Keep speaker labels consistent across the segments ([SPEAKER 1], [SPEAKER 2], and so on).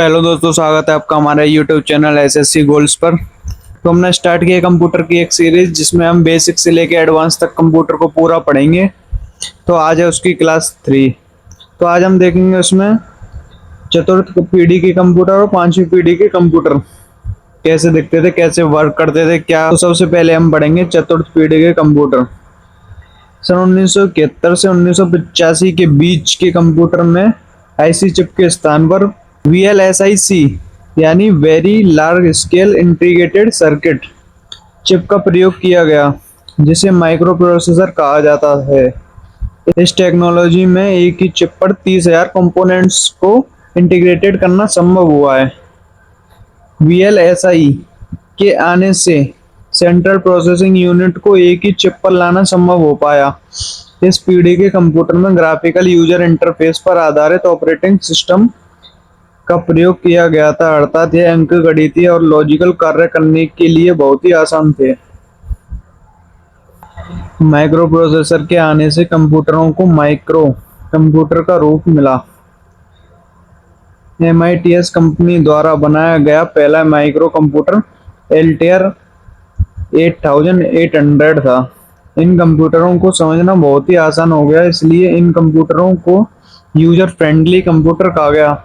[SPEAKER 1] Hello दोस्तों, स्वागत है आपका हमारे यूट्यूब चैनल एसएससी गोल्ड्स पर। तो हमने स्टार्ट किया कंप्यूटर की एक सीरीज जिसमें हम बेसिक से लेके एडवांस तक कंप्यूटर को पूरा पढ़ेंगे। तो आज है उसकी क्लास 3। तो आज हम देखेंगे उसमें चतुर्थ पीढ़ी के कंप्यूटर और पांचवी पीढ़ी के कंप्यूटर कैसे दिखते थे, कैसे वर्क करते थे, क्या। तो सबसे पहले हम पढ़ेंगे चतुर्थ पीढ़ी के कंप्यूटर। सन 1971 से 1985 के बीच के कंप्यूटर में आईसी चिप के स्थान पर वीएलएसआईसी यानी very large scale integrated circuit chip का प्रयोग किया गया, जिसे माइक्रो प्रोसेसर कहा जाता है। इस टेक्नोलॉजी में एक ही चिप पर 30,000 कंपोनेंट्स को इंटीग्रेटेड करना संभव हुआ है। वीएलएसआई के आने से सेंट्रल प्रोसेसिंग यूनिट को एक ही चिप पर लाना संभव हो पाया। इस पीढ़ी के कंप्यूटर में ग्राफिकल यूजर इंटरफेस पर आधारित ऑपरेटिंग सिस्टम का प्रयोग किया गया था, अर्थात यह अंकगणितीय और लॉजिकल कार्य करने के लिए बहुत ही आसान थे। माइक्रो प्रोसेसर के आने से कंप्यूटरों को माइक्रो कंप्यूटर का रूप मिला। MITS कंपनी द्वारा बनाया गया पहला माइक्रो कंप्यूटर एल्टेयर 8800 था। इन कंप्यूटरों को समझना बहुत ही आसान हो गया, इसलिए इन कंप्यूटरों को यूजर फ्रेंडली कंप्यूटर कहा गया।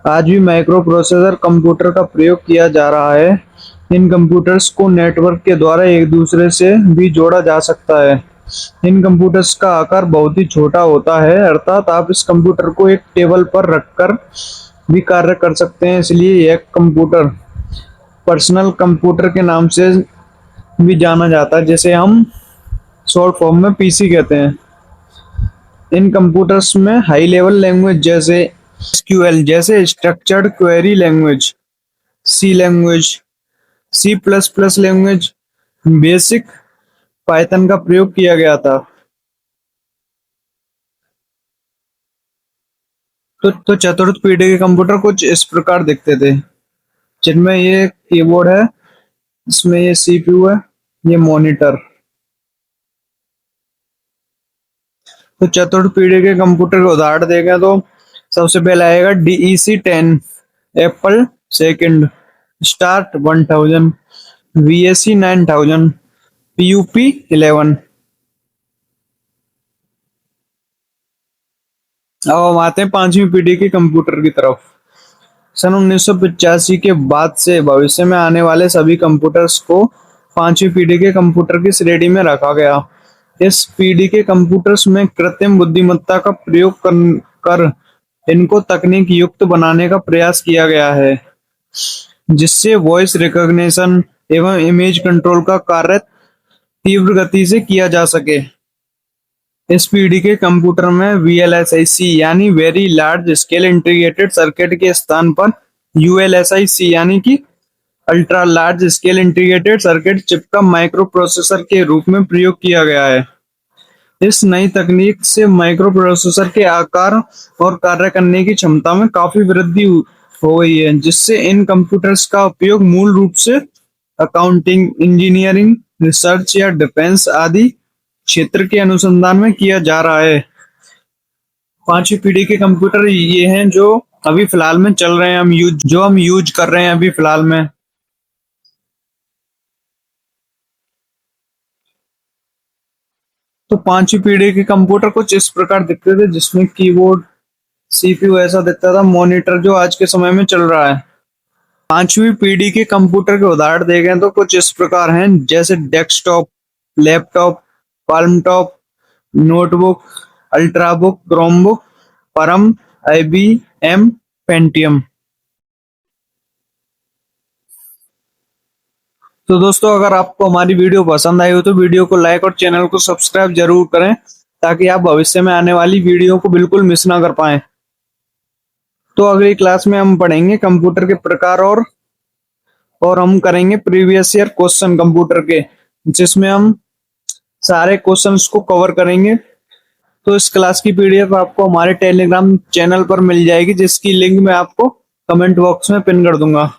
[SPEAKER 1] आज भी माइक्रो प्रोसेसर कंप्यूटर का प्रयोग किया जा रहा है। इन कंप्यूटर्स को नेटवर्क के द्वारा एक दूसरे से भी जोड़ा जा सकता है। इन कंप्यूटर्स का आकार बहुत ही छोटा होता है, अर्थात आप इस कंप्यूटर को एक टेबल पर रखकर भी कार्य कर सकते हैं, इसलिए यह कंप्यूटर पर्सनल कंप्यूटर के नाम से भी जाना जाता है, जिसे हम शॉर्ट फॉर्म में पीसी कहते हैं। इन कंप्यूटर्स में हाई लेवल लैंग्वेज जैसे SQL जैसे structured query language, C++ language, basic Python का प्रयोग किया गया था। तो चतुर्थ पीढ़ी के कंप्यूटर कुछ इस प्रकार दिखते थे, जिनमें ये कीबोर्ड है, इसमें ये CPU है, ये मॉनिटर। तो चतुर्थ पीढ़ी के कंप्यूटर के उदाहरण देखें तो सबसे पहले आएगा DEC 10, Apple second, start 1000, VAC 9000, PUP 11। अब हम आते हैं पांचवी पीढ़ी के कंप्यूटर की तरफ। सन 1985 के बाद से भविष्य में आने वाले सभी कंप्यूटर्स को पांचवी पीढ़ी के कंप्यूटर की श्रेणी में रखा गया। इस पीढ़ी के कंप्यूटर्स में कृत्रिम बुद्धिमत्ता का प्रयोग कर इनको तकनीक युक्त बनाने का प्रयास किया गया है, जिससे वॉइस रिकॉग्निशन एवं इमेज कंट्रोल का कार्य तीव्र गति से किया जा सके। इस पीढ़ी के कंप्यूटर में VLSIC यानी very large scale integrated circuit के स्थान पर ULSIC यानी कि ultra large scale integrated circuit chip का माइक्रो प्रोसेसर के रूप में प्रयोग किया गया है। इस नई तकनीक से माइक्रो प्रोसेसर के आकार और कार्य करने की क्षमता में काफी वृद्धि हो गई है, जिससे इन कंप्यूटर्स का उपयोग मूल रूप से अकाउंटिंग, इंजीनियरिंग, रिसर्च या डिफेंस आदि क्षेत्र के अनुसंधान में किया जा रहा है। पांचवी पीढ़ी के कंप्यूटर ये हैं जो अभी फिलहाल में चल रहे हैं, हम यूज कर रहे हैं अभी फिलहाल में। तो पांचवी पीढ़ी के कंप्यूटर कुछ इस प्रकार दिखते थे, जिसमें कीबोर्ड, CPU ऐसा दिखता था, मॉनिटर जो आज के समय में चल रहा है। पांचवी पीढ़ी के कंप्यूटर के उदाहरण देखें तो कुछ इस प्रकार हैं, जैसे desktop, laptop, palm top, notebook, ultrabook, Chromebook, परम, IBM पेंटियम। तो दोस्तों, अगर आपको हमारी वीडियो पसंद आई हो तो वीडियो को लाइक और चैनल को सब्सक्राइब जरूर करें, ताकि आप भविष्य में आने वाली वीडियो को बिल्कुल मिस ना कर पाएं। तो अगली क्लास में हम पढ़ेंगे कंप्यूटर के प्रकार और हम करेंगे प्रीवियस ईयर क्वेश्चन कंप्यूटर के, जिसमें हम सारे क्वेश्चंस को कवर करेंगे। तो इस क्लास की PDF आपको हमारे टेलीग्राम चैनल पर मिल जाएगी, जिसकी लिंक मैं आपको कमेंट बॉक्स में पिन कर दूंगा।